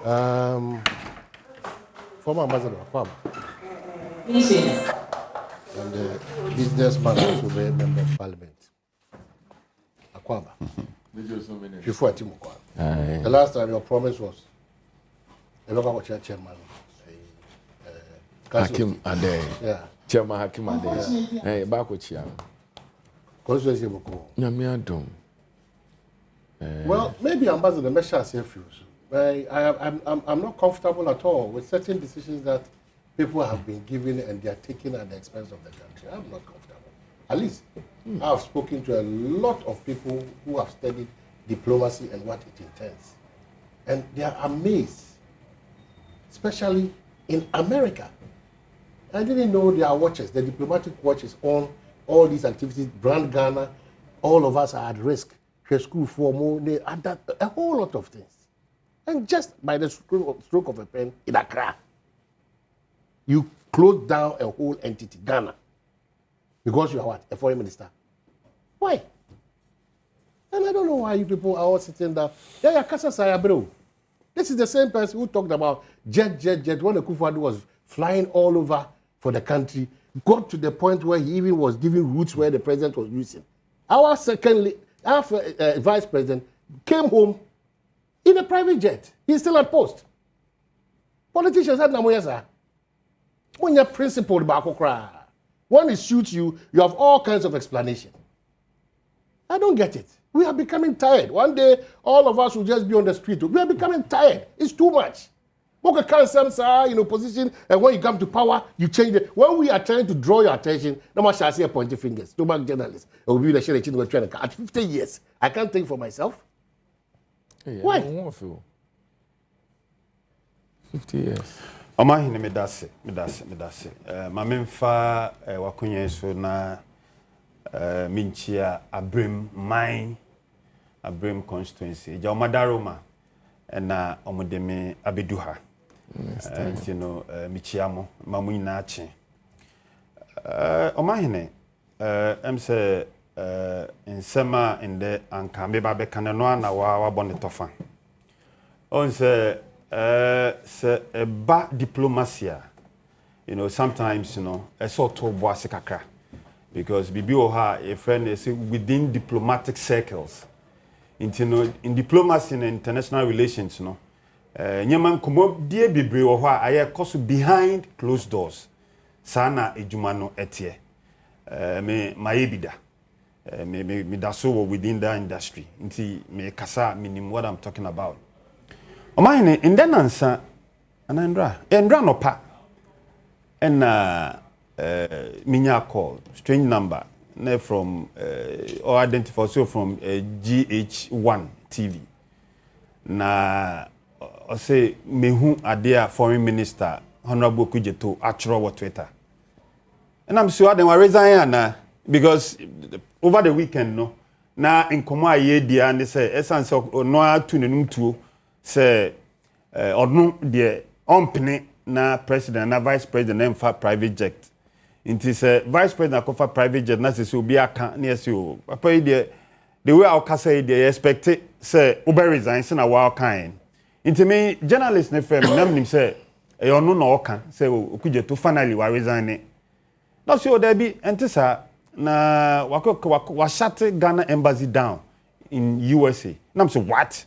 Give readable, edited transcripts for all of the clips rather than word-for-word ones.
Former ambassador Akwaba. And the businessman also be a member of parliament. Akwaba. Before Timokwa. The last time your promise was a local chairman. Hakim Ade. Yeah. Chairman Hakim Ade. Hey, back with you. Constituency Boko. Adom. Well, maybe Ambassador Mesha feels. I'm not comfortable at all with certain decisions that people have been given and they are taking at the expense of the country. I'm not comfortable. At least I've spoken to a lot of people who have studied diplomacy and what it intends. And they are amazed, especially in America. I didn't know there are watches, the diplomatic watches on all these activities, brand Ghana, all of us are at risk. School for more, a whole lot of things. And just by the stroke of a pen in Accra, you close down a whole entity, Ghana, because you are what? A foreign minister. Why? And I don't know why you people are all sitting there. Yeah, Kasa Sayabro. This is the same person who talked about jet. When the Kufuor was flying all over for the country, got to the point where he even was giving routes where the president was using. Our vice president came home in a private jet. He's still at post. Politicians had namoyasa. When you're principled bakokra, when it shoots you, you have all kinds of explanation. I don't get it. We are becoming tired. One day, all of us will just be on the street. We are becoming tired. It's too much. Okay, can't position, and when you come to power, you change it. When we are trying to draw your attention, no one shall say pointing fingers. No man journalists. It will be the share we're trying to at 50 years. I can't think for myself. Hey, why? I don't want to feel 50 years. Omahine medase. Mamemfa wakunye so na minchia Abrim constituency. Ja omadaroma na omudeme abeduha. Michiamo mamuina achi. Omahine emse nsema inde anka meba be kanano na wa bone tofa. Onse se ba diplomacia. Sometimes a sort of boase kakra, because bibi oha a friend is within diplomatic circles. In diplomacy and international relations, nyeman komo die bibre oha aye koso behind closed doors. Sana ejumano etie. Me mayebida. Me daso within that industry. Inti me kasa minim what I'm talking about. Omahine in den answer Endra no pa. And minya call strange number from or identified so from GH1 TV. Na I say mehu adea foreign minister Honorable Kujeto atro Twitter. And I'm sure they were resign because over the weekend na nkomo aye dia and say essence no to nenum tuo say odno de ompene na president na vice president emfa private jet. Inti say vice president akofa private jet na say obi aka na say o papa de the way I say they expect say obi resign say na wa kan. Inti me journalist na firm nam nim say e ono na oka say Okujeto finally wa resign. Na say o there be entisa na wa shut Ghana embassy down in USA. Nam say what?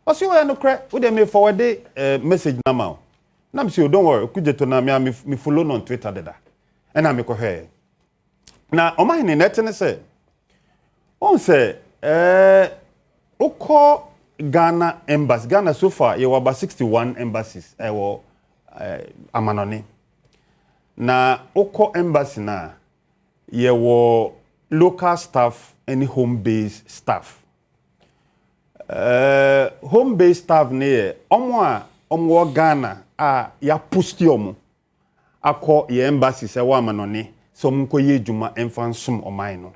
I say we no cry. We dey me forward message now. Nam say don't worry, Okujeto na me follow on Twitter deda. And I me ko here. Na omahine net ne say on say oko Ghana embassy. Ghana so far you about 61 embassies amanoni. Na oko embassy na you local staff and home based staff. Home based staff ne omwo Ghana ya pusti omo akọ ye embassy se wa manone so mko ye djuma emfa nsum oman no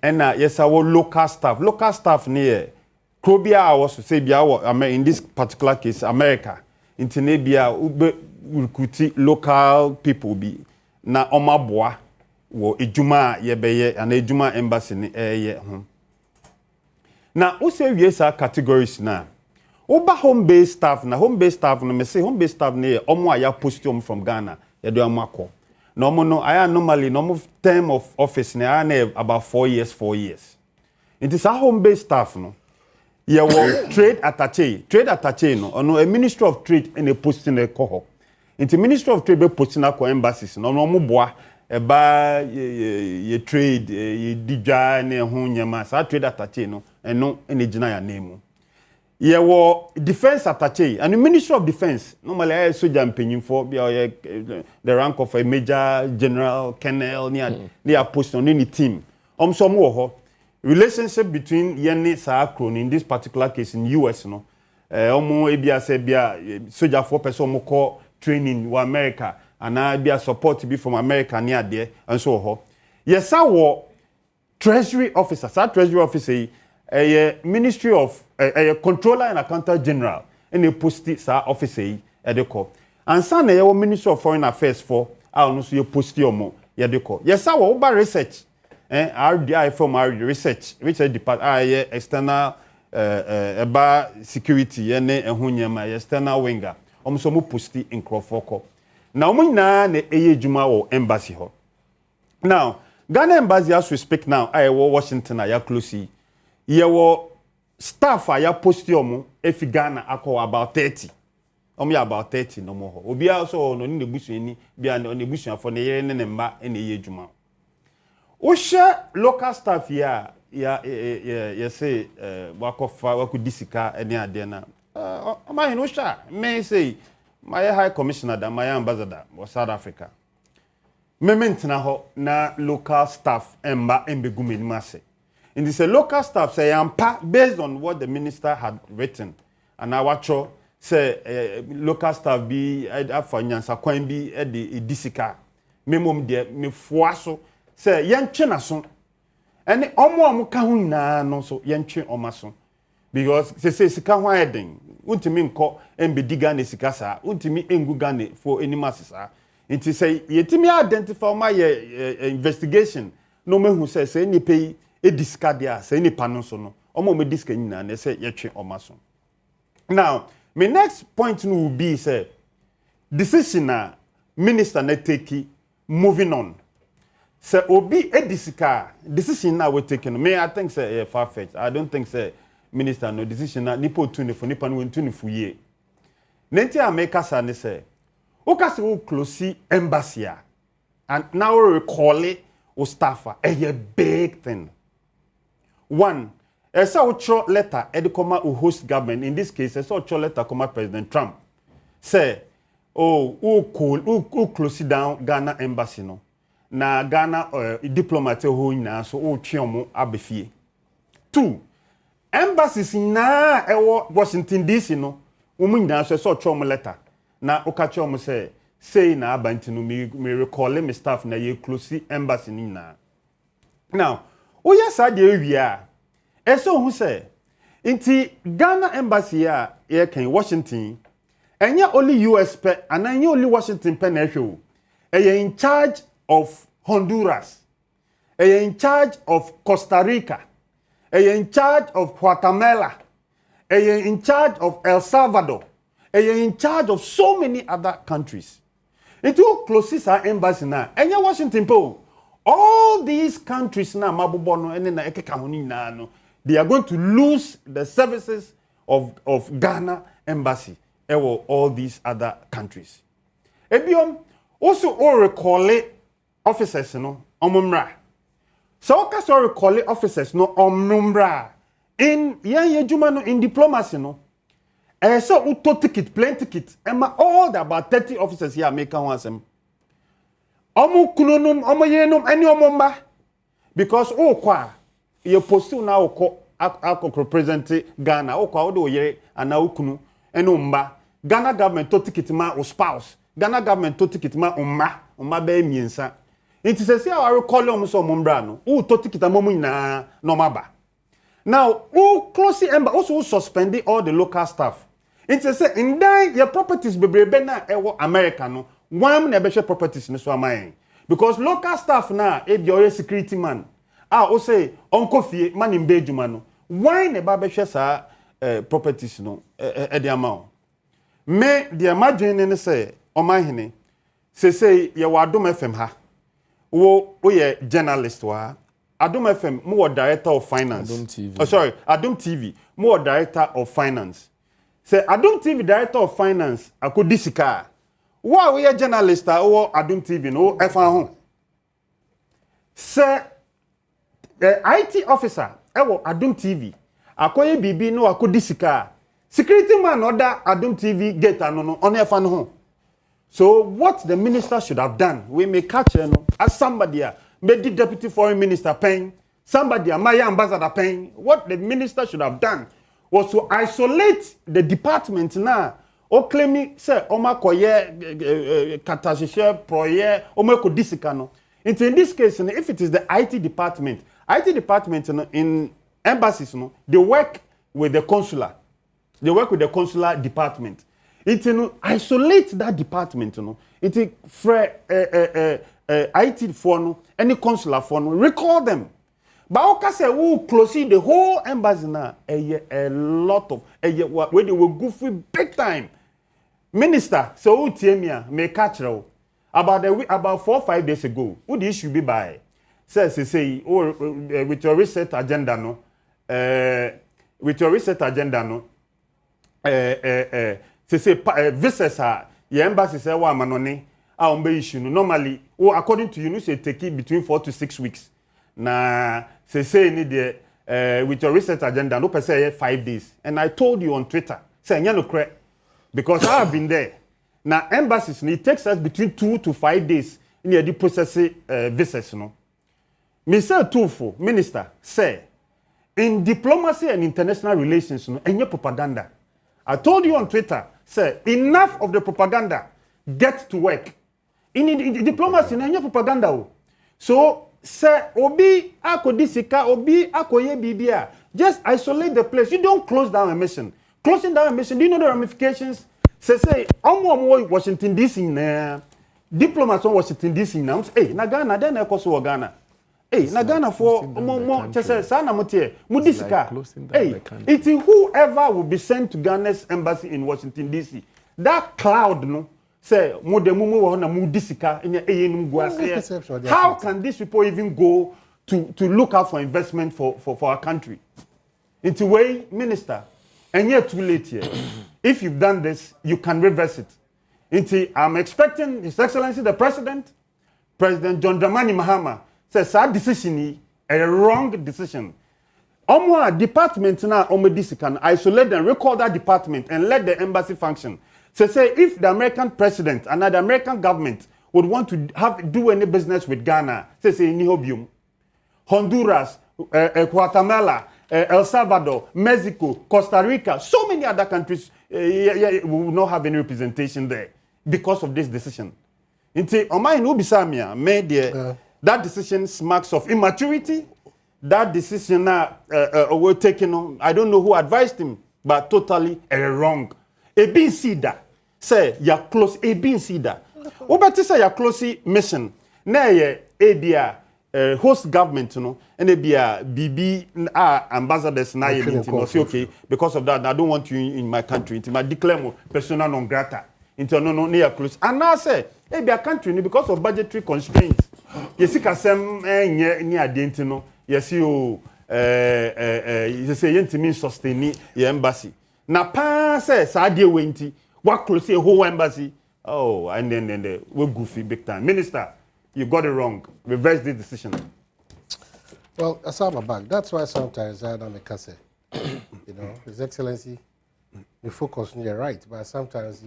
ena yesa wo local staff ne krobia awoso say bia wo in this particular case America intine bia recruit local people bi na omaboa wo ejuma ye beye ana ejuma embassy ne ye ho na use wiesa categories na Oba home-based staff na me say home-based staff ne omo aya postium from Ghana. Ye do amako. No mo no aya normally no term of office na about 4 years. It is a home-based staff no. Ye wo trade attaché no ono a ministry of trade in a posting e koho. Into ministry of trade be posting akọ embassies no mo boa e ba ye trade ye dija ne ho nyama sa trade attaché no eno ene gina ya name. Ye wo defense attaché and the ministry of defense normally I soldier mpanyimfo bia the rank of a major general colonel near post on any team so mo ho relationship between yene sa akro in this particular case in US no omo ebia se bia soldier for person mo call training wa America and bia support be from America near there and so ho yes our treasury officer Ministry of Controller and Accountant General in a posti sa office edeko. And san na Ministry of Foreign Affairs for no so posti omo yedeko. Yes our over research RDI from our research which is department external eba security ene ehun nyama external winger. So mo posti in Crofoko. Now mo na ejuma wo embassy ho. Now Ghana embassy as we speak now Washington ya close yewo staff aya postium efi Ghana akọ about 30 ya about 30 no more obi also no ni nebusuani bia no nebusuafo ne yere ne mba ene ye adwuma wo hye local staff ya say wakofa disika ene ade na ama no sha me say my high commissioner da my ambassador for South Africa me mentena ho na local staff emba embegumi ni mase. And it's a local staff say based on what the minister had written. And I watch say local staff be for nyansa kwan bi e disika. Me mom de me foaso say yentwe na so. And omo ka ho nyina no so yentwe omaso. Because say sika ho eden. Untimi nko embediga na sika sa. Untimi enguga na for animasisa. It say yetimi identify my investigation. No me who say ni pay e discardia say ni panon so no omo me disca nyina na say yetwe omaso. Now my next point no will be say decision na minister na take moving on say obi e disika decision na we taking me I think say far fetched. I don't think say minister no decision na nipo tuni for nipa no tuni fu ye nenti America sa ne say o ka se o close embassy and now recall it o staffer a big thing. One, a short letter, edicoma who host government, in this case, a short letter, comma President Trump. Say, who close down Ghana embassy no. Na Ghana diplomat who na so chiomo abefie. Two, embassies na Washington DC no, na so chiomo letter. Na okachiomo say na abantino me recall me staff na ye close embassy ni na. Now, yes, I do. Yeah. So who say? Inti Ghana embassy here can Washington, and ya only US pe, and then you only Washington penetro. In charge of Honduras, in charge of Costa Rica, in charge of Guatemala, in charge of El Salvador, in charge of so many other countries. Into closest our embassy now, and ya Washington po. All these countries now, Mabubono and no, they are going to lose the services of Ghana embassy or all these other countries. Ebiom also all recall officers no omumra. So also recall officers no omumra in jumano in diplomacy no. So auto ticket, plane ticket, and all the about 30 officers here make one sem. Omo kunonum omo yenum any omomba because kwa you postu na ako represent Ghana kwa odo yere ana okunu eno mba Ghana government to ticket ma o spouse Ghana government to ticket ma umma be miensa nti sese a recall om so omombra no o to ticket amomu nyina no maba now o close emba also suspend all the local staff nti say in dan your properties bebrebe na ewo America no one na be properties no so amai because local staff na e be security man o say onko fie man in beduma no why na ba be sa properties no the amount me the imagine say o man hene say ye wa Adom FM ha wo ye journalist wa Adom FM mo director of finance Adom TV. Oh sorry Adom TV mo director of finance say Adom TV director of finance akodi sika wo we journalist wo Adom TV no efa ho say IT officer ewo Adom TV akoye bibi no akodi sika security man order Adom TV gate no on efa no ho. So what the minister should have done, we may catch as somebody, maybe deputy foreign minister paying, somebody, my ambassador paying. What the minister should have done was to isolate the department now. O claiming say oma koye katashishe proye oma kodisikano. In this case, if it is the IT department in embassies, they work with the consular. They work with the consular department. It isolate that department, it IT for any consular for recall them. But okay say who close the whole embassy now a lot of where they will goofy big time. Minister, so who Tiemia may catch about 4 or 5 days ago. Who the issue be by? Say with your reset agenda visas your embassy say wa manone issue normally according to you say take it between 4 to 6 weeks na say need with your research agenda no per say 5 days and I told you on Twitter say no correct because I have been there now embassies it takes us between 2 to 5 days in the process visas no me say for minister say in diplomacy and international relations no enye propaganda. I told you on Twitter, say, enough of the propaganda. Get to work. In diplomacy, na propaganda. So, say, obi akodisika, obi akoye bibia. Just isolate the place. You don't close down a mission. Closing down a mission, do you know the ramifications? Say, omo Washington DC na diplomats on Washington DC now. Hey, na Ghana, then I Ghana. Hey, na Ghana for more say sana motie mudisika. Hey, it's whoever will be sent to Ghana's embassy in Washington DC. That cloud no say mumu na mudisika in guase. How can these people even go to look out for investment for our country? It's a way, minister, and yet too late here. If you've done this, you can reverse it. I'm expecting His Excellency the President John Dramani Mahama says that decision a wrong decision. Department now omedisi can isolate them, recall that department and let the embassy function. So say if the American president and the American government would want to do any business with Ghana, say Nihobium, Honduras, Guatemala, El Salvador, Mexico, Costa Rica, so many other countries will not have any representation there because of this decision. That decision smacks of immaturity. That decision were taken on. I don't know who advised him, but totally wrong. ABC da say you're close. ABC da. Obati say you're close mission. Na ye ABA host government, and ABA BB ambassadors na ye meeting. Say okay, because of that, I don't want you in my country. Into my declare persona non grata. Into no near close. And now say ABA country because of budgetary constraints. Yesi kasem ni adenti no yesi o say yentimi sustain your embassy na pa say saade wenti wa close a whole embassy. Oh, and then we goofy big time. Minister, you got it wrong. Reverse this decision. Well, Asama back. That's why sometimes I don't make say, His Excellency, you focus on your right, but sometimes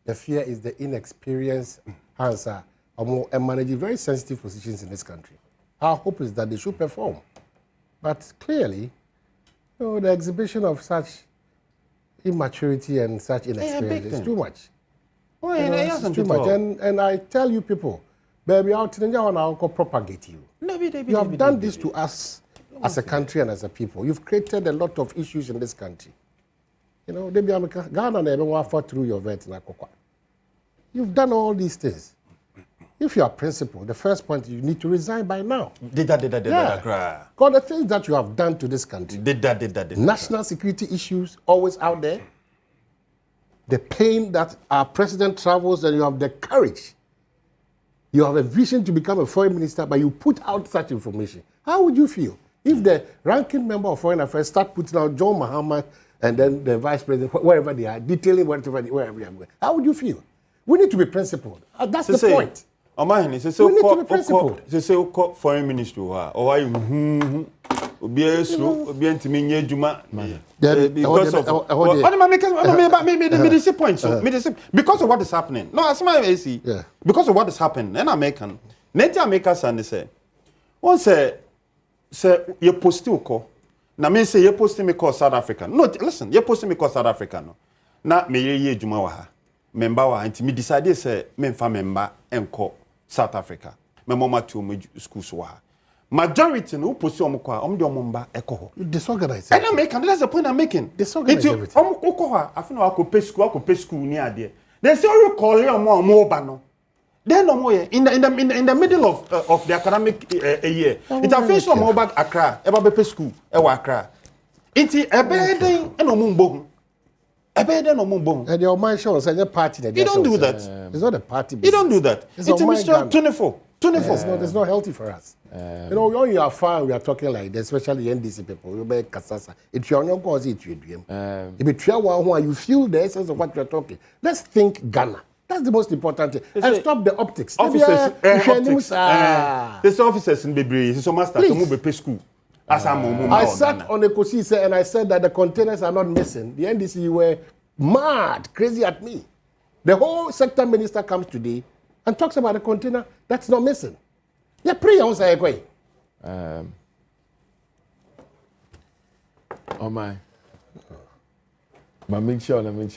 the fear is the inexperienced answer. And managing very sensitive positions in this country. Our hope is that they should perform. But clearly, the exhibition of such immaturity and such inexperience is too much. It's too much. And I tell you people, baby, I'll propagate you. You have done this to us as a country and as a people. You've created a lot of issues in this country. Ghana never fought through your vet. You've done all these things. if you are principled, the first point, you need to resign by now. Did that. God, the things that you have done to this country. Did that. National security issues always out there. The pain that our president travels, and you have the courage. You have a vision to become a foreign minister, but you put out such information. How would you feel if the ranking member of foreign affairs start putting out John Mahama and then the vice president, wherever they are, detailing wherever they are going? How would you feel? We need to be principled. That's the point. We need to be principled. Say foreign ministry or why you be slow, be intimidating juma. Because of because of what is happening. No, as my see. Because of what is happening, and American. Native Americans and they say, one say you post to call. Now me say you post me call South Africa. No, listen, you post me call South Africa no. Na me ye juma wa ha. Member wa anti me decide say me fa member enko South Africa. Me mama to me school so ha. Majority no post omo kwa omo de omo mba eko. You disorganize. And I'm making that's the point I'm making. Disorganize everything. Omo ko ha afina wa ko pay school ni ade. They say you call your omo ba no. Then no more in the middle of the academic year. It affects some more back Accra, eba be school, ewa Accra. Inti ebeden eno mumbo. Ebeden no mumbo. And your mind shows any party that you don't do that. It's not a party business. You don't do that. It's Mr. 24. It's not healthy for us. You know, when you are far, we are talking like this, especially NDC people. You make kasasa. If you are not going to it, if you feel the essence of what you are talking. Let's think Ghana. That's the most important thing. And stop the optics. Officers, there's officers in Bebri. It's a master to move a school. I sat on the Kosi and I said that the containers are not missing. The NDC were mad, crazy at me. The whole sector minister comes today and talks about a container that's not missing. Yeah, pray on say going. Oh my. But make sure when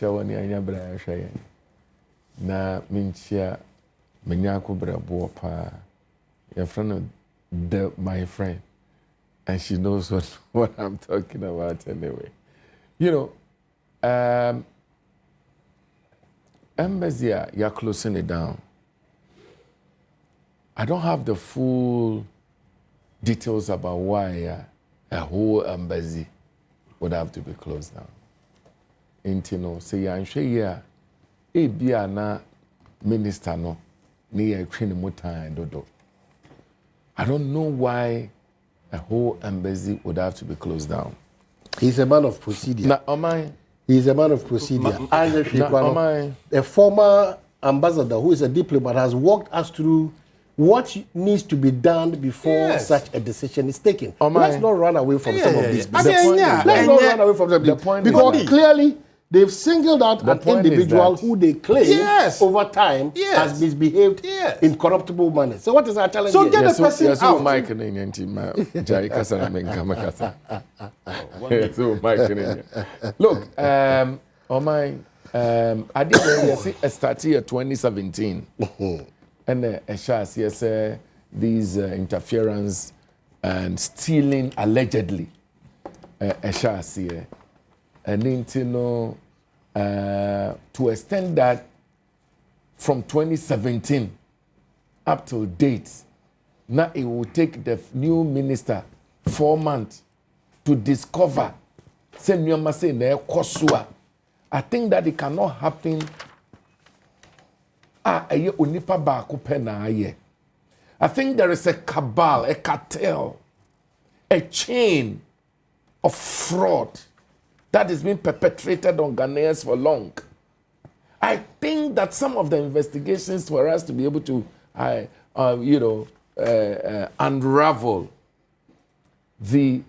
you're brave, na minchia menyako brabo pa your friend my friend, and she knows what I'm talking about anyway. You know, embassy, you're closing it down. I don't have the full details about why a whole embassy would have to be closed down. Ain't you know, say I'm sure yeah. Ebia na minister no ni ya twene mutan dodo. I don't know why a whole embassy would have to be closed down. He's a man of procedure. He's a man of procedure. A former ambassador who is a diplomat has walked us through what needs to be done before such a decision is taken. Let's not run away from some of these. Let's not run away from them. Because clearly they've singled out an individual who they claim over time has misbehaved in corruptible manner. So what is our challenge here? Get the person out. Mike Look, I did start here 2017. And yes, these interference and stealing allegedly. And to extend that from 2017 up till date, now it will take the new minister 4 months to discover. I think that it cannot happen. I think there is a cabal, a cartel, a chain of fraud that has been perpetrated on Ghanaians for long. I think that some of the investigations for us to be able to, unravel the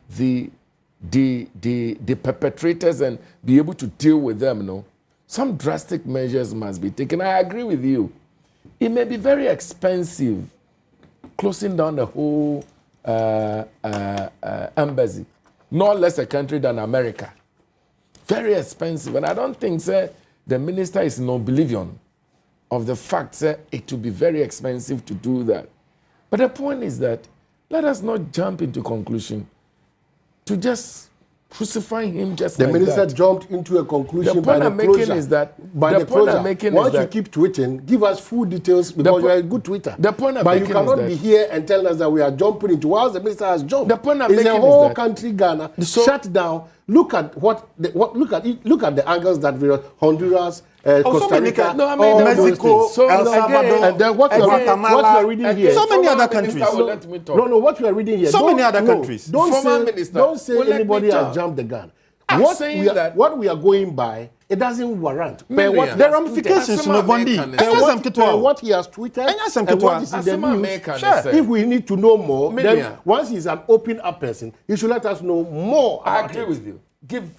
perpetrators and be able to deal with them, some drastic measures must be taken. I agree with you. It may be very expensive closing down the whole embassy, no less a country than America. Very expensive. And I don't think the minister is in oblivion of the fact that it will be very expensive to do that. But the point is that let us not jump into conclusion to just crucifying him just the like minister that. jumped into a conclusion The by point the I'm making closure. is that By the point I'm closure. making Once is you that keep tweeting, give us full details because you are a good tweeter. The point I'm but making you cannot is be that here and tell us that we are jumping into whilst the minister has jumped. The point I'm it's making a whole is that country, Ghana, shut down. Look at look at the angles that we are Honduras, Costa Rica, no, I mean Mexico, El Salvador, and then what you are reading here. So many other countries. No, what you are reading here. So many other countries. Don't say anybody has jumped the gun. What we are going by, it doesn't warrant. The ramifications no Bondi. What he has tweeted and what is in the news. If we need to know more, then once he's an open up person, he should let us know more. I agree with you.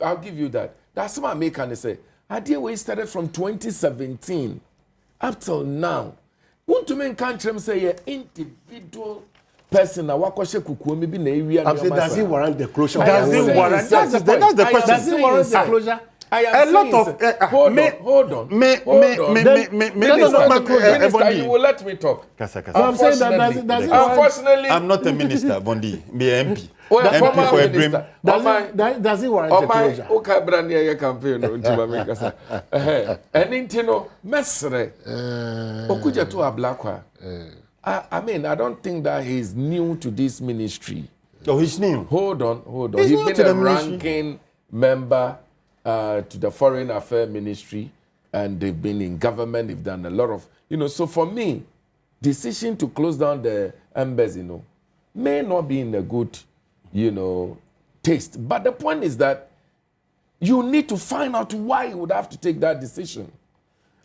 I'll give you that. That's what I can say. Idea we started from 2017 up till now. Want to make country say individual person na wakoshe kukuo maybe na area. I'm saying does it warrant the closure? Does it warrant? That's the question. Does it warrant the closure? A lot of hold on. Minister, you will let me talk. I'm saying that does it unfortunately, I'm not a minister, Bondi. Be MP. MP for a dream. Does it warrant the closure? Okay, Brandy, your campaign. And intino mesre. Okuja to a black one. I mean, I don't think that he's new to this ministry. Oh, he's new. Hold on. He's been a ranking member to the Foreign Affairs Ministry, and they've been in government. They've done a lot of, So for me, decision to close down the embassy, may not be in a good, taste. But the point is that you need to find out why you would have to take that decision.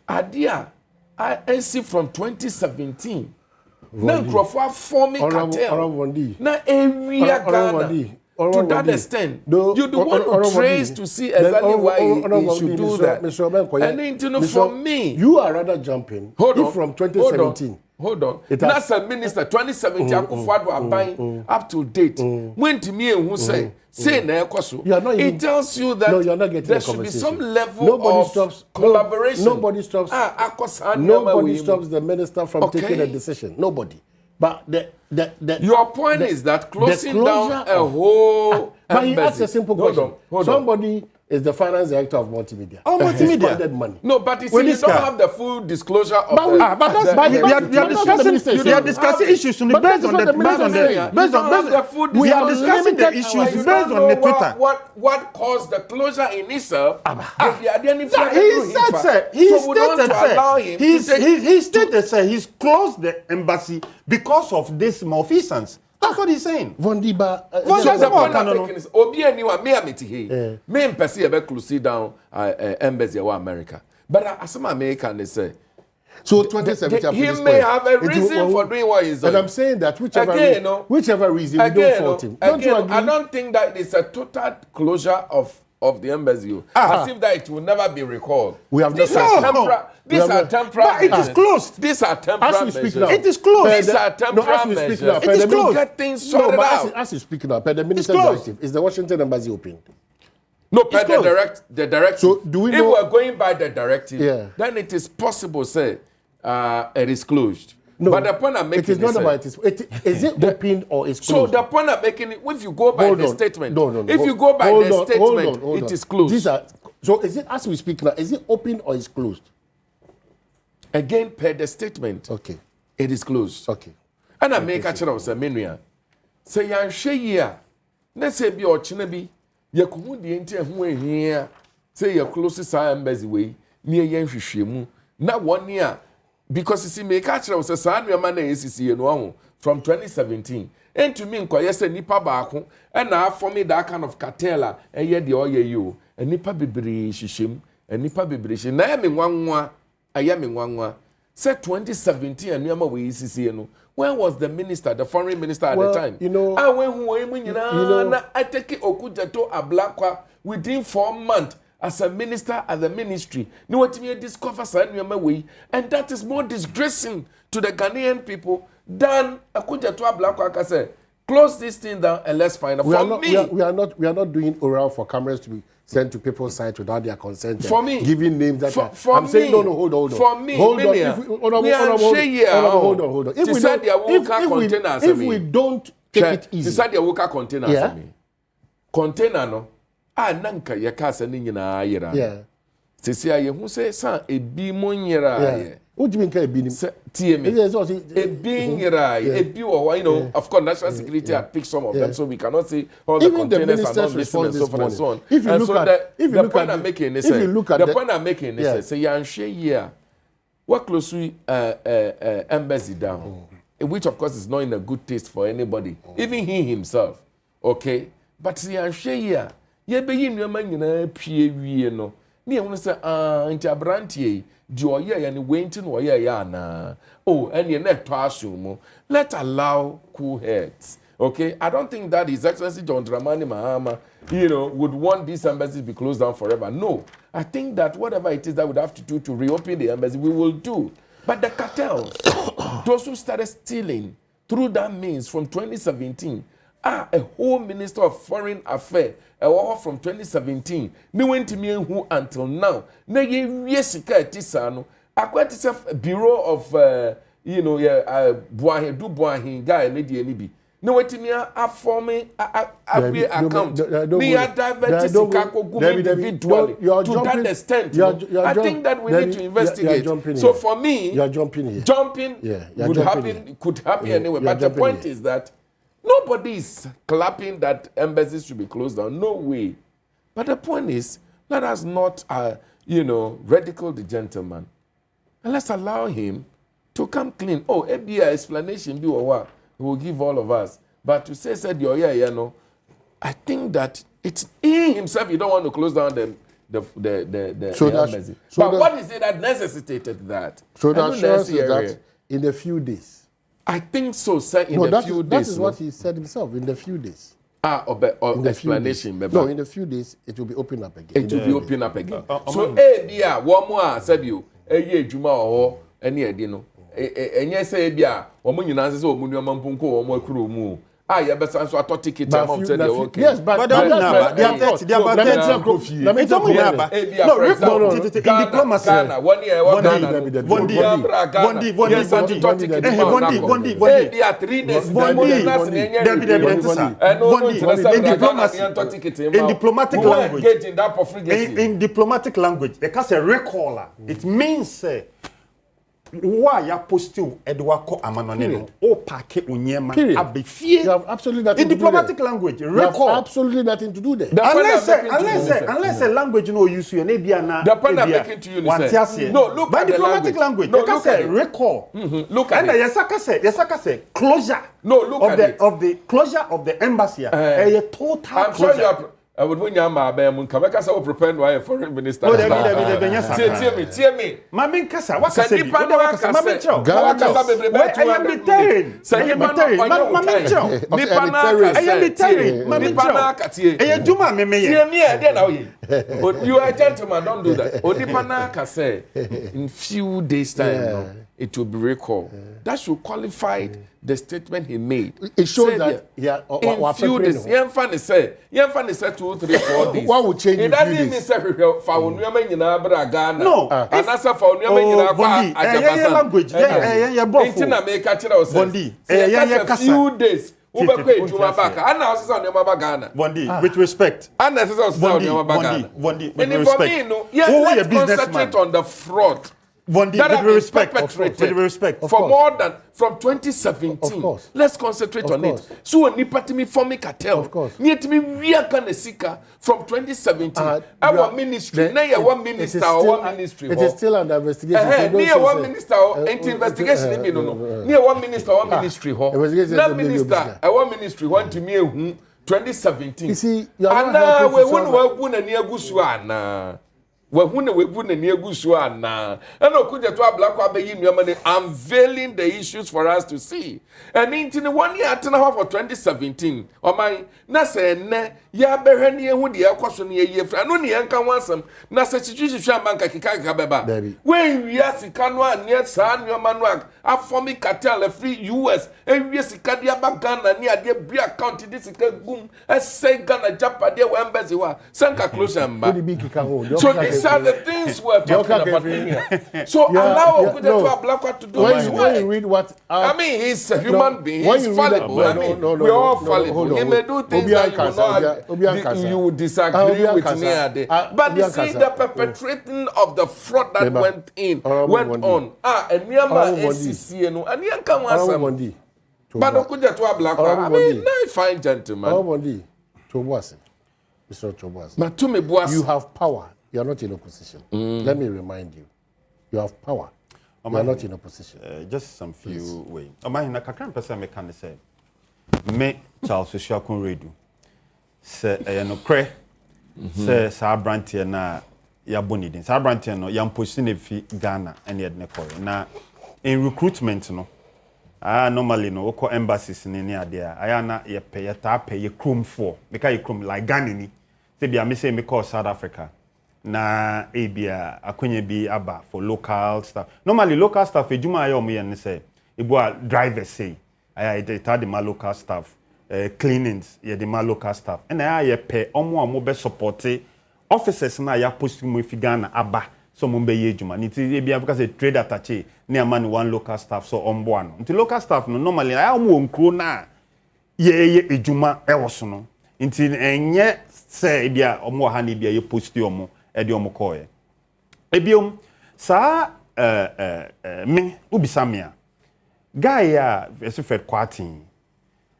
Idea, I see from 2017. Now, Crawford forming cartel. Now, area Ghana. To that extent, you do want to trace to see exactly why he should do that. And for me, you are rather jumping. Hold on. From 2017. Hold on. That's a minister. 2017, Akufo-Addo buying up to date. When to me who say na ekoso. It tells you that there should be some level of collaboration. Nobody stops. Nobody stops the minister from taking a decision. Nobody. But your point is that closing down a whole but he asked a simple question. Somebody is the finance director of multimedia. Oh, multimedia. Spended money. No, but you see, you don't have the full disclosure of we are discussing issues based on the issues based on the Twitter. What caused the closure in itself? He stated he's closed the embassy because of this malfeasance. That's what he's saying. Vondiba. Obi anyone me amiti here. Me mpesi ebe close down embassy of America. But as some American say. So 2017 he may have a reason for doing what he's doing. And I'm saying that whichever reason we don't fault him. Don't you agree? I don't think that it's a total closure of the embassy. As if that it will never be recalled. We have These are temporary. But it is closed. These are temporary measures. It is closed. These are temporary measures. It is closed. To get things sorted out. As you speak now, per the minister's directive, is the Washington embassy open? No, per the directive. So do we know? If we're going by the directive, then it is possible, say, it is closed. No, but the point I'm making is not about it. Is it open or is closed? So the point I'm making, if you go by the statement, no. If you go by the statement, it is closed. So is it, as we speak now, is it open or is closed? Again, per the statement, okay, it is closed. Okay. And I make a channel say, Menua, say yan share. Let's say be or chinabi, ya kumu di ente who here, say your closest embassy way, near yan shemu. Not 1 year. Because you see, make a channel say, San man ACC and from 2017. And to me, yes, a nipa baako, and now for me that kind of cartel, and yet the oil you, and nipa bibri shishim, and nipa bibri shi. Na me wanwa, I am in wanwa. Said 2017 and Yama we ECC. When was the minister, the foreign minister at the time? I went I take it Okujato a blackwa within 4 months as a minister at the ministry. No what me discover way, and that is more disgracing to the Ghanaian people than Okujato a blackwa can say. Close this thing down and let's find out. We are not doing oral for cameras to be sent to people's sites without their consent. For me, giving names that I'm saying no, hold on. For me, hold on. If we don't take it easy, container no. nanka ye ka asa ni nyina yera Yeah. sisi aye hu say san ebi mo nyera ye What do you mean can be tie me ebi nyera ebi wo you know of course national security had picked some of them so we cannot say all the containers are not missing and so forth and so on. If you look at the point I'm making is the point I'm making is say yan hwe here what close to embassy down which of course is not in a good taste for anybody even he himself okay but yan hwe here ye be yi nneema nyina pie wie no ne ehunu say nti abrantie di oye ya ni waiting oye ya na ene na to assume let allow cool heads okay I don't think that His Excellency John Dramani Mahama would want this embassy to be closed down forever. No, I think that whatever it is that we have to do to reopen the embassy we will do, but the cartels those who started stealing through that means from 2017 a whole Minister of Foreign Affairs from 2017 me went to me who until now na ye wiesika etisa no akwatisa bureau of buahin guy na die ni bi na wetimi a form a account me a divert sika kogu individually to that extent I think that we need to investigate. So for me you are jumping here. Could happen anyway, but the point is that nobody is clapping that embassies should be closed down. No way. But the point is, let us not, ridicule the gentleman. And let's allow him to come clean. Oh, maybe an explanation be what he will give all of us. But to say, I think that it's he himself, he don't want to close down the embassy. But what is it that necessitated that? So the assurance is that in a few days, I think so, sir. In a few days. That is what he said himself. In a few days. Or explanation. No, in a few days it will be opened up again. It will be opened up again. So, dear, one more said you, Juma or any adino. And yes, dear, or when you answer so, when you're Mampunko or more crew. Yeah, but I thought ticket. Yes, but in diplomatic language, because a recaller, it means why you posting Edwako Amanoneno or Pake Unyema Abifie. You have absolutely nothing in diplomatic language. Recall absolutely nothing to do there. Unless a language use you Nebiana. The point I'm making to you is no, look by at the diplomatic language. No, look at recall. Look at it. Yesaka say closure. No, look at it. Of the closure of the embassy. A total I'm closure. sure you are. I would win your man. Kabaka say prepare why a foreign minister. No, Tell me. Mamin kasa. What kasa? Mamin chow. I am retiring. Mamin chow. I am retiring. Mamin chow. I am Juma meme. You are a gentleman. Don't do that. Odipanaka say in few days time it will be recalled. That should qualify the statement he made. It shows that in few days. Yemfani say 2, 3, 4 days. What will change it in doesn't few mean days? say for Unyama nyina bra Ghana. No. And asa for Unyama nyina kwa Ajapasan. Language. Intina make catch it ourselves. Few days. With respect. And for me, no, let's concentrate on the fraud. That have been perpetrated for more than from 2017. Let's concentrate on it. So when Nipatimi form a cartel, Nietimi Riakanesica from 2017. Our ministry, now one minister or one ministry. It is still under investigation. Near one minister into investigation. Near one minister, one ministry. That minister, one ministry, one to me 2017. You see, and now we won't near Guswana. Unveiling the issues for us to see. And in the 1 year for 2017, or my Nasa, ya bereni who the question ye friend, no yanka want some Nasa situation bank Kikabeba. When we are Sikanwa near San Yamanwak, a forming cartel, a free US, and we are Sikadia Bagana near the Bria County, this is boom, a say Ghana Japa, dear Embassy, Sanka Closure. So this These are the things we're talking about here. So allow Okujetua Blakwa to do his when you read what... I mean, he's a human being. He's fallible. I mean, we're all fallible. He may do things that you will disagree with me. But you see, the perpetrating of the fraud that went on. And Myanmar NCC, and you can't answer. But Okujetua Blakwa, I mean, nice fine gentleman. Mr. Tobas. But to me, boss, you have power. You are not in opposition. Let me remind you. You have power. You are not in opposition. Just some few ways. Na kakran person me can say. Me Charles Osuakun Redu. Se no kre. Se sa brantie na ya bonidin. Sa brantie no ya position fi Ghana and yet ne kore. Na in recruitment no. Normally no oko embassies ni ade aya na ye pay ye ta pay ye krom for. Because ye krom like Ghana ni. Se bia me say me call South Africa. Na ebia akonye bi aba for local staff. Normally local staff ejuma ayo mo yen say ebu drivers say aya it the ma local staff cleanings ye the ma local staff. And aya ye pay omo be support officers na ya post mo fi Ghana aba so mo be ye ejuma. Nti ebia because trade attaché na man one local staff so ombo ano. Nti local staff no normally aya mo nkro na ye ejuma ewoso no. Nti enye say ebia omo ha na ebia ye post omo Adom koye. Ebiom sa me ubisamia. Guy ya esufet kwatin.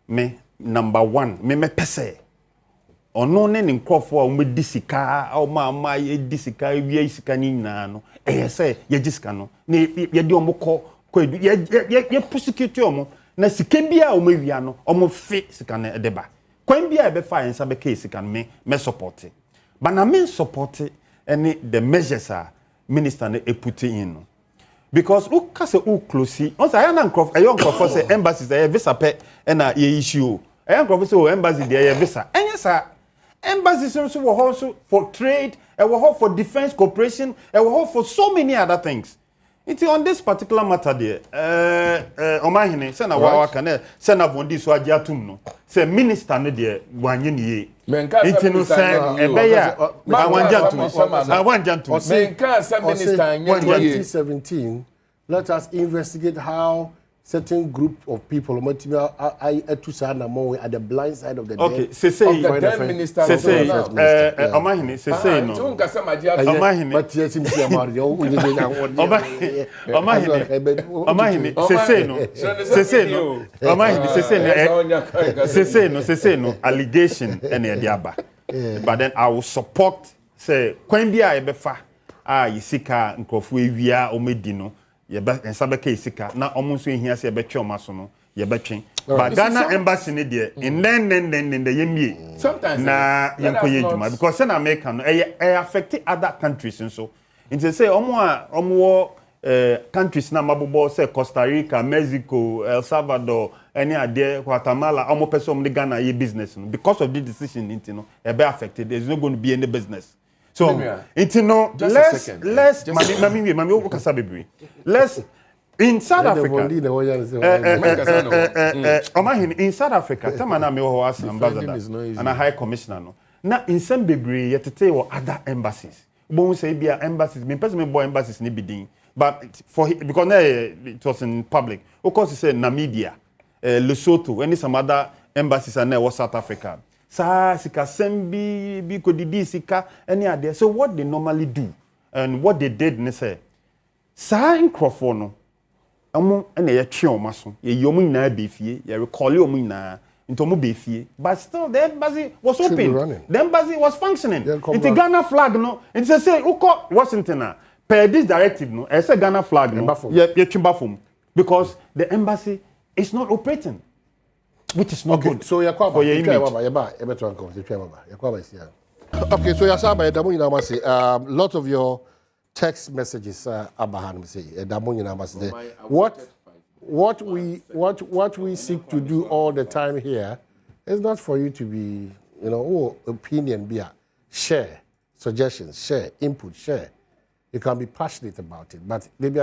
Me number 1 me pese. Ono ne nkrofo a wo disika a ma ye disika wi isika ni nyina no. Say ye disika no. Ne ye de omo ko ye prosecute omo na sika bia o mawia no omo fe sika na edeba. Kwan bia e be fa ensa be case sika me support. But na me support any the measures are minister na put in because who kase who close on say na nkrofo ayon nkrofo say embassies dey visa pe na ye issue ayon nkrofo say embassy dey visa enya sa embassies so wo also for trade e wo for defense cooperation e wo for so many other things. It's on this particular matter there omahine say na wa kan say na vondi so agi atum no say minister no there wanye ne It's no say I want to say 2017 let us investigate how certain group of people at the blind side of the dead. Okay, say minister omahine say no allegation and diaba. But then I will support say kwan bia e befa yisika nkrofo ewia omedino ye be ensabeka yisika na omo nso ehia se be twe omaso no ye betwen but Ghana embassy ne de in the yemie na yenkoye juma because na America no e affect other countries so it say omo countries na mabobo say Costa Rica, Mexico, El Salvador, any ade Guatemala omo person de Ghana ye business no because of the decision you know e be affected. There's not going to be any business. So let's in South Africa in South Africa tamana me ho as ambassador and a high commissioner no na in some bebre yetete or other embassies bon say bia embassies me person me boy embassies ni bidin but for because it was in public of course say Namibia Lesotho any some other embassies are near South Africa sa sika sembi bi ko didi sika any ade. So what they normally do and what they did ne say sa nkrofo no amo na ye twe omaso ye yomu nyina be fie ye recall yomu nyina ntomo be fie but still the embassy was open, the embassy was functioning. It's a Ghana flag no it say uko Washington per this directive no e say Ghana flag no ye twimba fom because the embassy is not operating, which is not good. So for your image. Okay, so Yasaba, lot of your text messages Abraham say what we seek to do all the time here is not for you to be, opinion be share suggestions, share input, share. You can be passionate about it, but maybe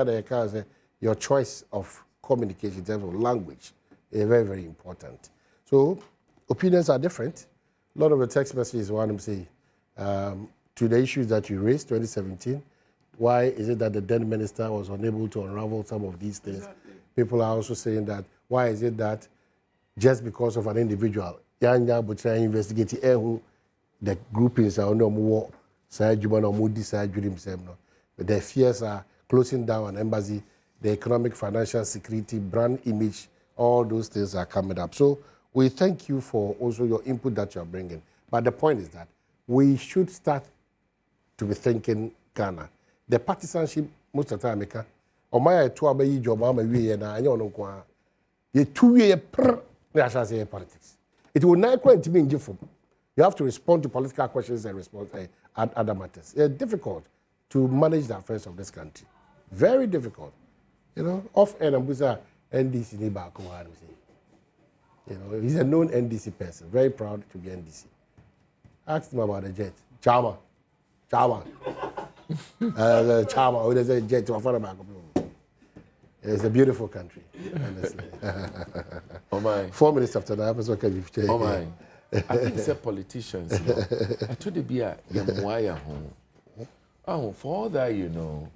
your choice of communication in terms of language is very, very important. So opinions are different. A lot of the text messages want to say to the issues that you raised, 2017. Why is it that the then minister was unable to unravel some of these things? Exactly. People are also saying that, why is it that just because of an individual, Yanya Butcher investigating the groupings are no more side human or moody side himself. But their fears are closing down an embassy, the economic, financial security, brand image, all those things are coming up. So we thank you for also your input that you are bringing. But the point is that we should start to be thinking Ghana. The partisanship, most of the time, or my 2 hour job, I'm a year and I know you 2 year politics. It will not quite be in different. You have to respond to political questions and respond to other matters. It's difficult to manage the affairs of this country. Very difficult. You know, off air and Buza NDC you know, he's a known NDC person, very proud to be NDC. Asked him about the jet. Chama. Chama, what is a jet to a It's a beautiful country, honestly. Oh my. 4 minutes after that, I can you change. Oh my. I think it's politicians. I told the beer, oh, for all that you know,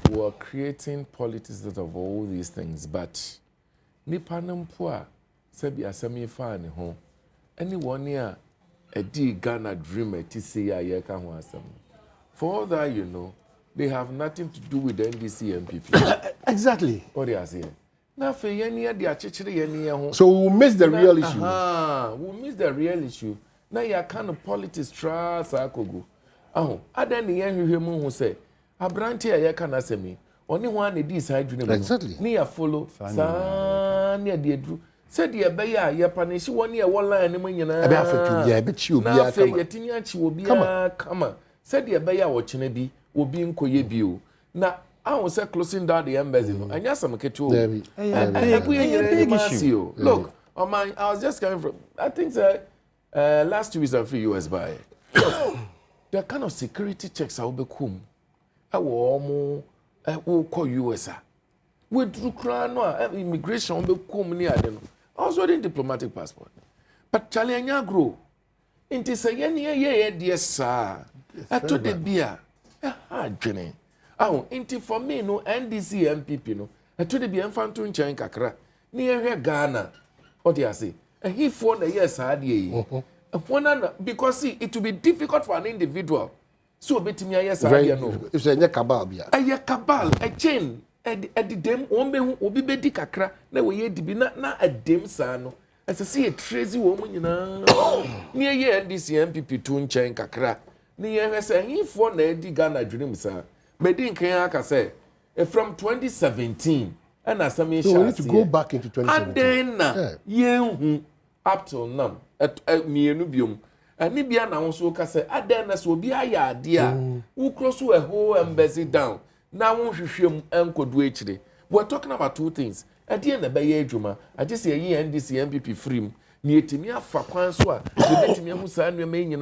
we're creating politics out of all these things, but Nipanam poor, Sebi Asami fan home. Anyone here, a D Ghana dreamer, TCI, for all that you know, they have nothing to do with the NDC MPP. Exactly. What do you say? Now, for Yenia, they are church. So we'll miss the real issue. We'll miss the real issue. Now, you kind of politics trust. Oh, I don't hear who say, a branch here, you can ask me. Only one of these side dream. Exactly. Near follow, near the Drew. Said the Abaya, you punish 1 year, 1 line, and when you know, I bet you be a Tiniachi will be a come. Said the Abaya watching a bee will be in Koyebio. Now, I was closing down the embassy, and yes, I'm a kid. Look, on my, I was just coming from, I think last 2 weeks I'm free US by. The kind of security checks I will be come. I will call US. We drew crown immigration will be come near them. I was wearing diplomatic passport. But Charlie and Yagro, into say, dear sir, I told the beer, Jenny. Oh, into for me, no NDC MPP, no. I told the beer infant to Chain Kakra, near Ghana. What do you say? And he for the yes, I because see, it will be difficult for an individual. So, bet me, yes, I know. It's a cabal, a cabal, a chain. At the dem, one will be bedi kakra, na we ye be na a dem sano. As I see a crazy woman, you know, near ye NDC MPP to Chain Kakra. Near her say, he for Nedi Ghana dream, sir. Medin Kayaka say, from 2017, and as I mean, so we need to go back into 2017. And then, ye up till now, at me nubium. And Nibia now so say, Adenas will be a yard, who cross a whole embassy down. Now, we should do we're talking about 2 things. At the end of the day, I just say, NDC MPP free. Near to me, a fakwanswa, the me who signed your main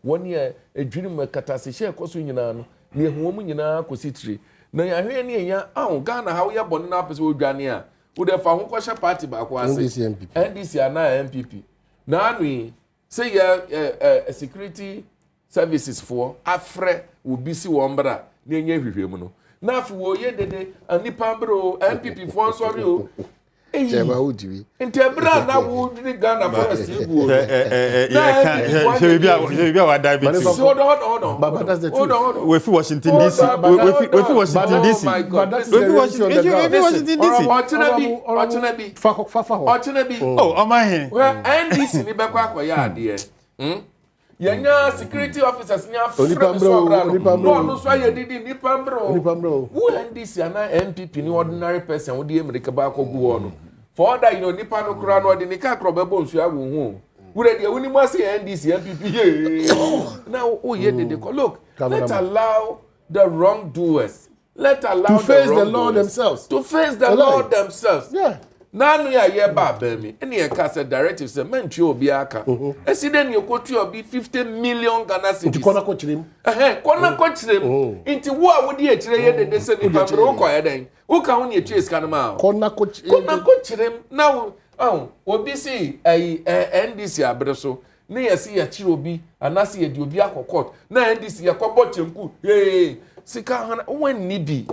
1 year, a dream of catastrophe, Cosuinan, near woman in a cositri. Now, I hear near Ghana, how you are born up as old Ghana. Would have found a party back once NDC and MPP. Now, we say, a security services for Afre will be see one brother near Humuno. Now, for ye de and Nipambro, MPP for sorry. In Tebra, now would the Ghana for a seagull. But that's the truth. With Washington DC. With Washington DC. But that's the Washington DC. Oh, on my hand. Well, NDC Nibakwa yard, dear. Yanya security officers near no so you did Nipambro. Who NDC and MPP ni ordinary person with the America back go on. For that you know Nipano Kran or the Nika Krobebo so home. Who the only must say NDC MPP. Now oh yeah they call look. Let's allow the wrongdoers. Let's allow to face the law themselves. To face the law themselves. Yeah. Nanu ya ye ba me ene ye ka say directive say mentwe obi aka esi den ye kotu obi 50 million Ghana cedis nti kona ko kirem kona ko kirem nti wo a wodi e kire ye de se ni pabro ko ye den wo ka woni e tue sika no ma kona ko kirem now obi si NDC abre so ne yesi ya chiro bi anase ye di obi akọ na ndc ye kọbọ chenku sika hana wen ni bi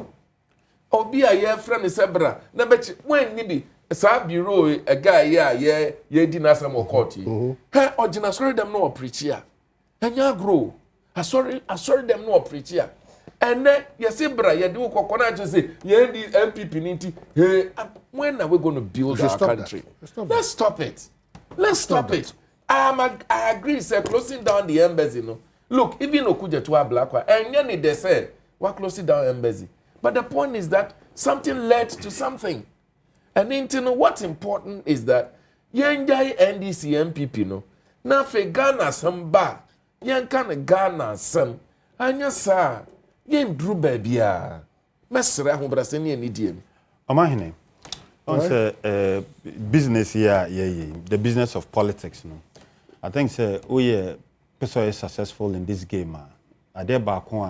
obi a ye friend sebra na be wen ni bi sa biro a guy ye di na sam court he ogina sorry dem no preach here anya grow sorry dem no preach here ene ye sebra ye di kokọ na je say ye di MPP ninti when are we going to build our country? Let's stop it. Let's stop it. I agree, sir, closing down the embassy. No, look, even Okuja to a black one, and then they said, we're closing down embassy. But the point is that something led to something. And then, you know, what's important is that Yenjai NDC MPP, no, na fe Ghana some ba, yan kan Ghana some, and yes, sir, yen drew baby, Mesra, who Brasini and Idiom. Amahine. On business here, the business of politics. No, I think we person is successful in this game. Ade ba ko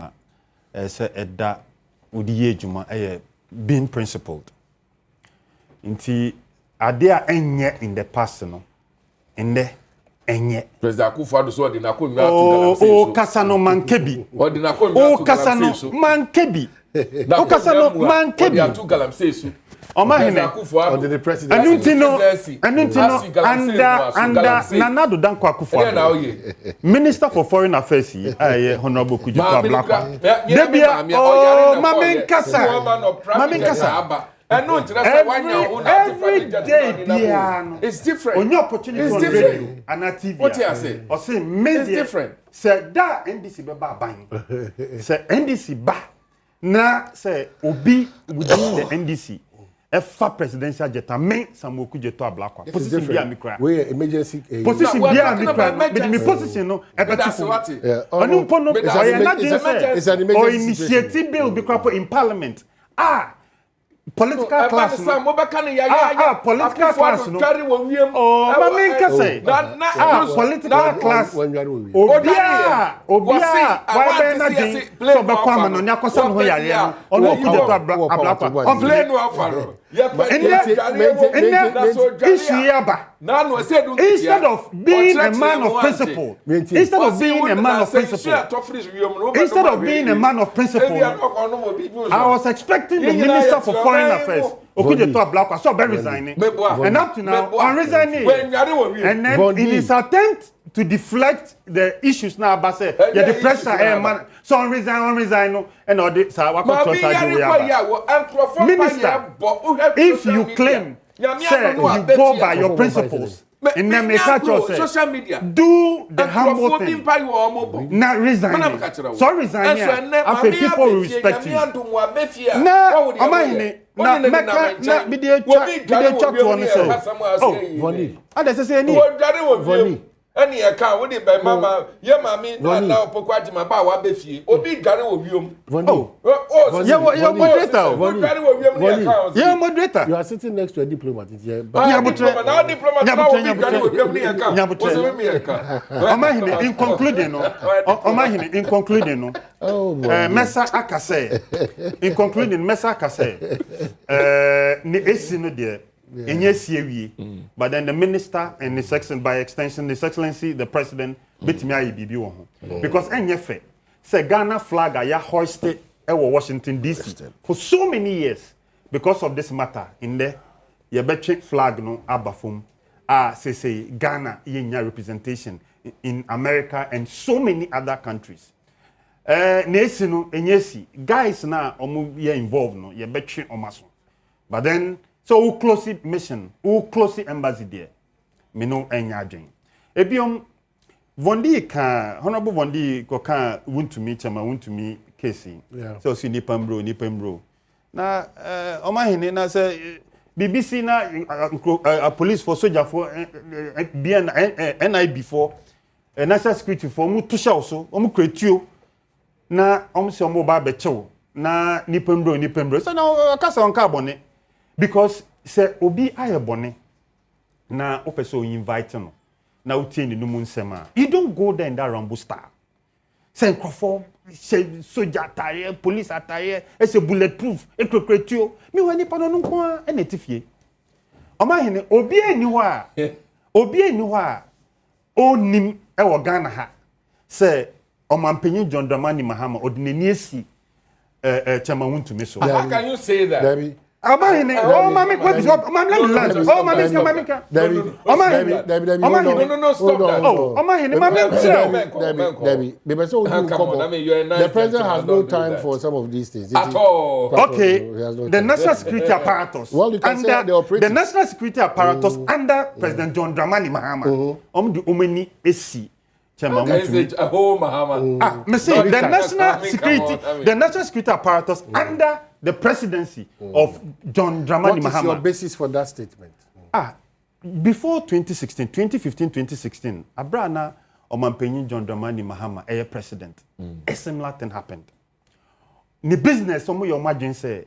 a say eda odi ejuma being principled. Inti ade a enye in the past no, ende enye. President Akufo-Addo so odi na ko nwa atu galamsey so. O kasa no mankebi. Odi na ko nwa atu galamsey so. Mankebi. O kasa no mankebi. Odi atu galamsey so. Omahine under the president Anutino and Nanado Danko Akufo-Addo Minister for Foreign Affairs Honorable Kujipo Ablakwa Debia Mamin Kasa every day it's different on your opportunity on radio and TV what you say or say media it's different say that NDC ba ban say NDC ba na say obi within the NDC Efa presidential jeta me Samoku jeto Ablakwa position bia mi kra we emergency position bia mi kra but me position no ebetifu onu po no it's an emergency or initiative bill be kra in parliament political class political class no maminka say political class obia why be na din so be kwa no nya kosa no yare no onu okujeto Ablakwa complain no afaro instead of being a man of principle instead of being a man of principle I was expecting the Minister for Foreign Affairs Okujeto Ablakwa so be resigning and up to now on resigning and then in his attempt to deflect the issues now about say the pressure man so on resign no and all this Minister if you claim say you go by your principles in the make social media do the humble thing not resign so resign after people will respect you na omahine na meka na bidie chwa to on say Voni ada say ni Voni any account when they mama ye mami na opokwaji ma ba wa be fie obi dware wo wiom your moderator you are sitting next to a diplomat here diplomat na obi dware wo wiom ni account wo se me account in concluding no Mesa Akase in concluding Mesa Akase ni esi no de but then the minister and the section by extension His Excellency the President betimi ayi bibi wo ho because enye fe say Ghana flag ya hoisted Washington DC for so many years because of this matter in there ye betche flag no abafum say Ghana yenya representation in America and so many other countries nesi no enyesi guys na omo ye involved no ye betche omaso but then so who close it mission, who close it embassy there. Me no enya adwen. Ebiom Vondi ka honorable Vondi ko ka want to me case. So si nipa mbro. Na omahene na say BBC na police for soldier for NIB for national security for mu tusha also omu kretuo na omu se omu ba be chew na nipa mbro. So na kasa on ka bone because say obi ayebone na opeso invite no na utie ni numu nsema you don't go there in that rambo style say crofo say soldier attire police attire it's a bulletproof ekrokretio mi wani pa no nko enetifie omahene obi eni ho a onim ewo Ghana ha say Mpensenpensenmu John Dramani Mahama odinani esi chama wuntumi so. How can you say that? Debbie. Abahini, oh mami, what is up? Mami, let me land. Oh mami, Debbie, no, stop that. Oh, Omahini, Debbie, the president has no time for some of these things. At all. Okay, the national security apparatus. Well, you can say the national security apparatus under President John Dramani Mahama. The umeni esi. A whole Mahama. Me say the national security apparatus under the presidency of John Dramani Mahama. What is your basis for that statement? Before 2015, Abrana Mpensenpensenmu John Dramani Mahama a president. A similar thing happened. Ni business, some of your imagine say,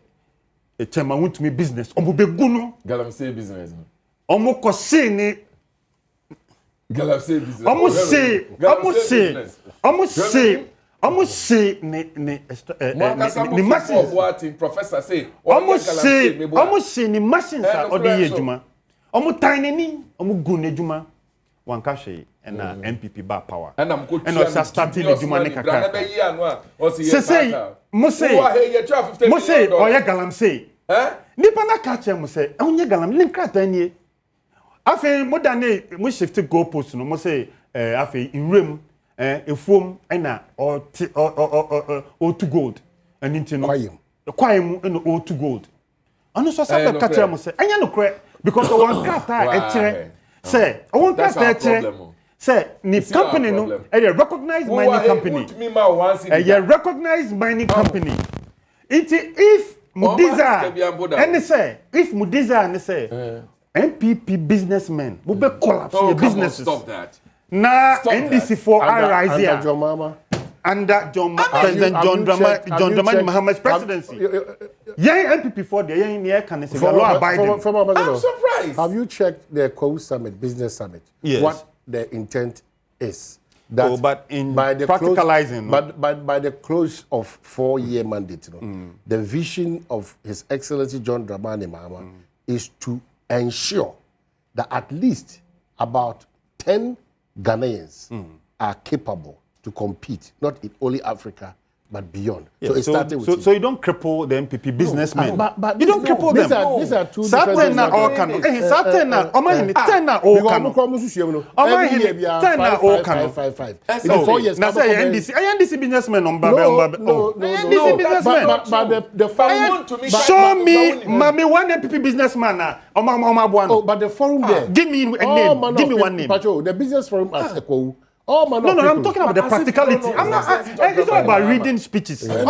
a chairman went to me business. Omo beguno. Galamsey business. Omo kose ni. Galamsey business. Almost say ni machines. Professor say. Almost say ni machines are odi ejuma. Almost tiny ni. Almost gun ejuma. One kashe and MPP bar power. And also starting ejuma ne kaka. Say Mose oya galamsey. Nipa na kache Mose. Onye galam linkrata nie. Afi modane mo shift goalpost no mo say afi inrem efuom na o to gold and into no kwayem no o to gold ono so say ka tell mo say anya no kre because one kata e kire say one kata e kire say ni company no a recognized mining company a recognized mining company if Mudiza and say if Mudiza and say MPP businessmen will be collapse your businesses. Stop that. Now NDC4 rise here. Under President John Dramani Mahama's presidency. Yeah, MPP4 there in can say law abiding. I'm surprised. Have you checked the COU summit, business summit? Yes. What the intent is? That but in by the practicalizing, by the close of 4-year mandate, the vision of His Excellency John Dramani Mahama is to ensure that at least about 10 Ghanaians are capable to compete, not in only Africa, but beyond. Yeah, so it started with so you don't cripple the MPP businessmen. But you don't cripple them. These are two different things. NDC businessmen show me one MPP businessman. But the forum there. Give me a name. Give me one name. The business forum at ECO. No, I'm talking about the practicality. It's not about reading speeches. It's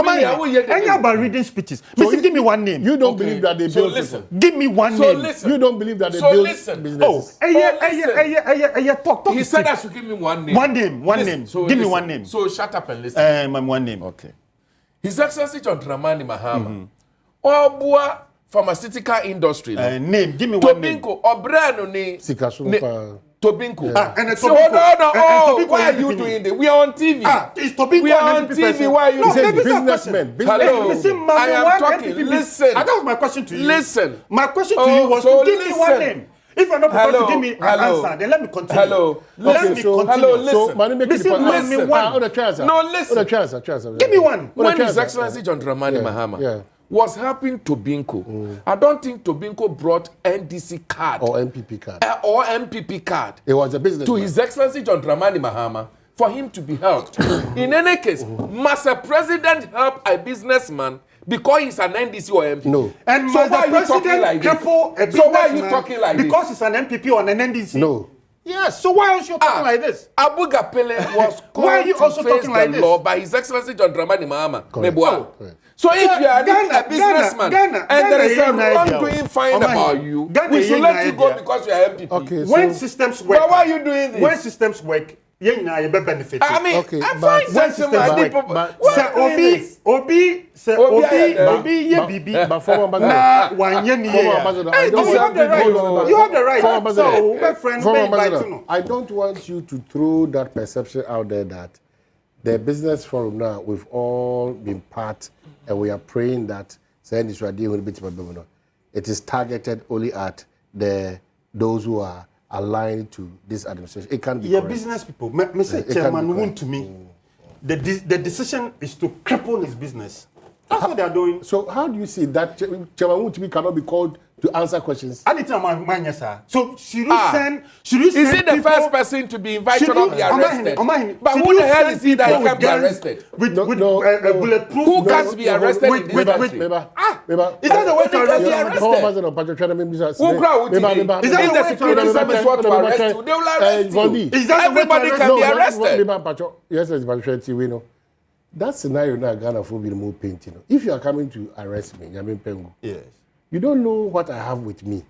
about reading speeches. So give me one name. You don't believe that they build listen. Give me one name. You don't believe that they build businesses. Talk. He said I should give me one name. One name. So give me one name. So shut up and listen. One name. Okay. His Excellency John Dramani Mahama. Obua pharmaceutical industry. Name. Give me one name. Tobinko Obrano ni. Tobinko. And so why are you doing this? We are on TV. It's Tobinko. We are on TV. Why are you saying businessmen? Hello. I am talking. Listen. That was my question to you. Listen. My question to you was to give me one name. If you're not prepared to give me an answer, then let me continue. Hello, listen. Give me one. When His Excellency John Dramani Mahama was helping Tobinko, I don't think Tobinko brought NDC card or MPP card. It was a business to His Excellency John Dramani Mahama for him to be helped. In any case, must a president help a businessman because he's an NDC or MP? No. And so why are you talking like this? So why are you talking like this? Because he's an MPP or an NDC? No. Yes. So why are you talking like this? Abu Gapele was called to face the law by His Excellency John Dramani Mahama. So if you are a businessman and there is a wrongdoing find about you, we should let you go because you are MPP. Okay, when systems work, but why are you doing this? When systems work, you benefit. I mean, okay, I find sensible. But Obi, but former ambassador, you have the right. So, my friend, I don't want you to throw that perception out there that the business forum now we've all been part. And we are praying that it is targeted only at those who are aligned to this administration. It can't be Yeah, correct. business people. Me say chairman won't to me. The decision is to cripple his business. That's what they are doing. So how do you see that Chairman Wontumi cannot be called to answer questions? I need to mind sir. So should you send? Is he the first person to be invited or be arrested? But who the hell is he that he can't be arrested? With bulletproof? Who can't be arrested in this country? Is that the way to arrest Is that the security service want to arrest you? They will arrest you. Is that Everybody can be arrested. Yes, it's we know. That scenario now Ghana for be more painting. If you are coming to arrest me, yes. You don't know what I have with me,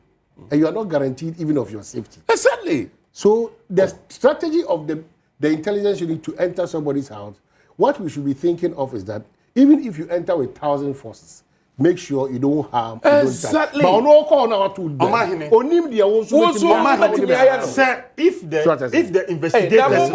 and you are not guaranteed even of your safety. Exactly. So the strategy of the intelligence unit to enter somebody's house, what we should be thinking of is that even if you enter with 1,000 forces, make sure you don't harm. Exactly. But no call now to them. Onim dia wonso Sir, if the investigators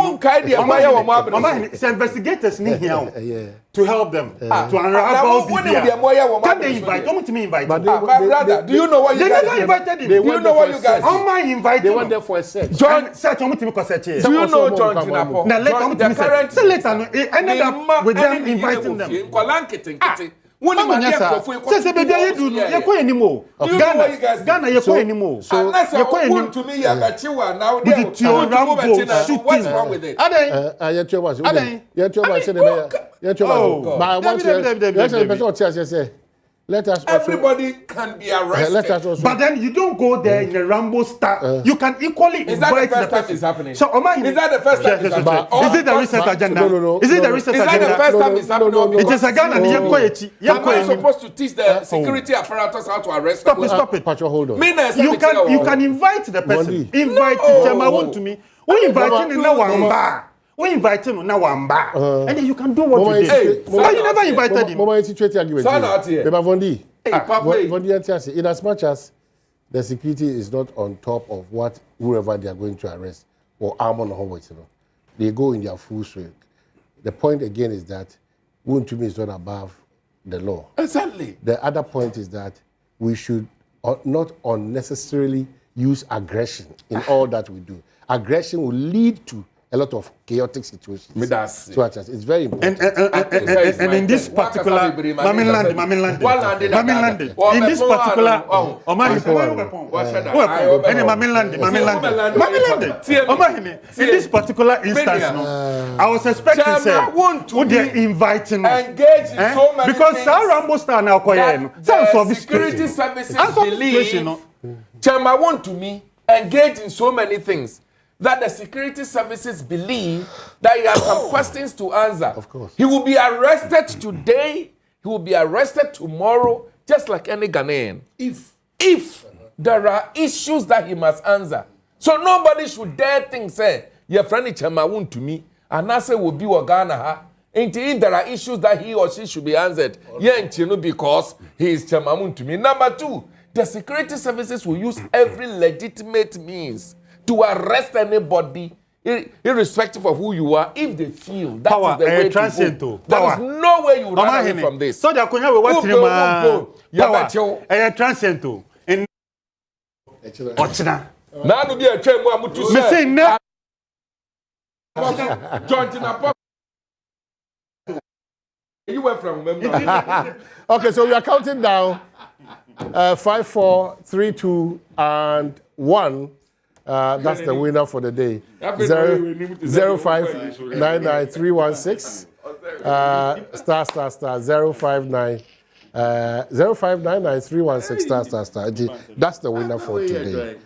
need here to help them to unravel the can they invite? Don't me invite. My brother, do you know what you guys never invited him? Do you know what you guys did? They went there for a search. John, search on me to search. do you know John Tinapo? Now let me current say later it ended up with them inviting them. When you Ghana, to me, now what's wrong with it? Let us also, everybody can be arrested. Let us also, but then you don't go there in a Rambo style. You can equally is that invite the first the time person. it's happening? So, is that the first time it's happening? Is it the recent agenda? No. Is it the recent agenda? Is that the first time it's happening? It is a Ghana. Am I supposed to teach the security apparatus how to arrest people? Stop it. Pacho, hold on. You can invite the person. Invite Chairman to me. We invite him now one bar. We invite him now one bar. And then you can do what you did. But you never invited him. Mama, situation argument. Beba Vondi. Vondi, in as much as the security is not on top of what whoever they are going to arrest or arm on the they go in their full strength. The point again is that Wontumi is not above the law. Exactly. The other point is that we should not unnecessarily use aggression in all that we do. Aggression will lead to a lot of chaotic situations. So it's very important. And in this particular, Mamiland, in this particular, in this particular instance, I was expecting say, would they invite him? Engage in so many because things. Rambo star now the security services believe Chairman Wontumi engage in so many things that the security services believe that he has some questions to answer. Of course. He will be arrested today, he will be arrested tomorrow, just like any Ghanaian. If there are issues that he must answer. So nobody should dare think, say, your friend Chairman Wontumi, and I say will be Ghana. If there are issues that he or she should be answered, because he is Chairman Wontumi. Number two, the security services will use every legitimate means to arrest anybody, irrespective of who you are, if they feel that is the way to go. There is no way you run away from this. So the Konya will watch him. Power. Transient to. In Ochina. Now to be a chain more to say. John Tinapo. You went from Okay, so we are counting down 5, 4, 3, 2, and 1. That's the winner for the day. 0599316 *** 059 **. That's the winner for today.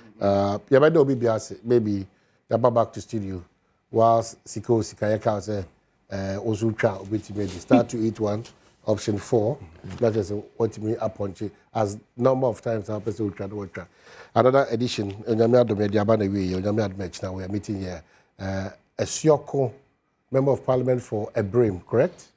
Maybe you're back to studio. Whilst Siko Sikayeka say Ozucha obetime *281 option 4. That is what me upon as number of times our person will try to work. Another edition, Adom we are meeting here. Esioko, Member of Parliament for Ebrim, correct?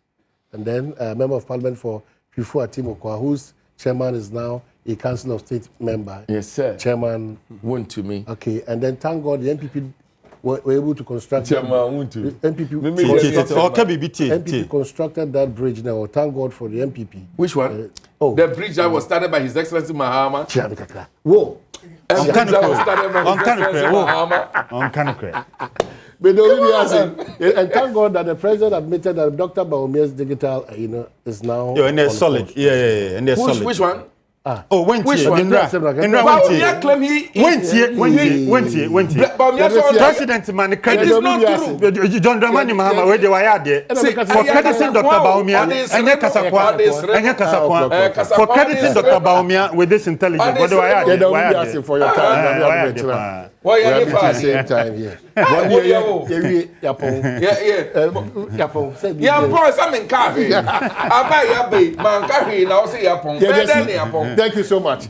And then Member of Parliament for Pifu Atimokwa, whose chairman is now a Council of State member. Yes, sir. Chairman Wontumi. Okay, and then thank God the NPP were able to construct NPP constructed that bridge now. Thank God for the NPP. Which one? The bridge that was started by His Excellency Mahama. Whoa. On Canacre. But the only and thank God that the president admitted that Dr. Baumia's digital, is now. Yeah, and they're solid. Yeah, and they're solid. Which one? Oh, when which one? Baumia claim he went President man, it is not true. John Dramani Mahama, where they were there. For crediting Dr. Baumia, and Kasakwa. For crediting Dr. Baumia with this intelligence, what do I add? They don't be asking for your time. Why are you at the same time here? Thank you so much.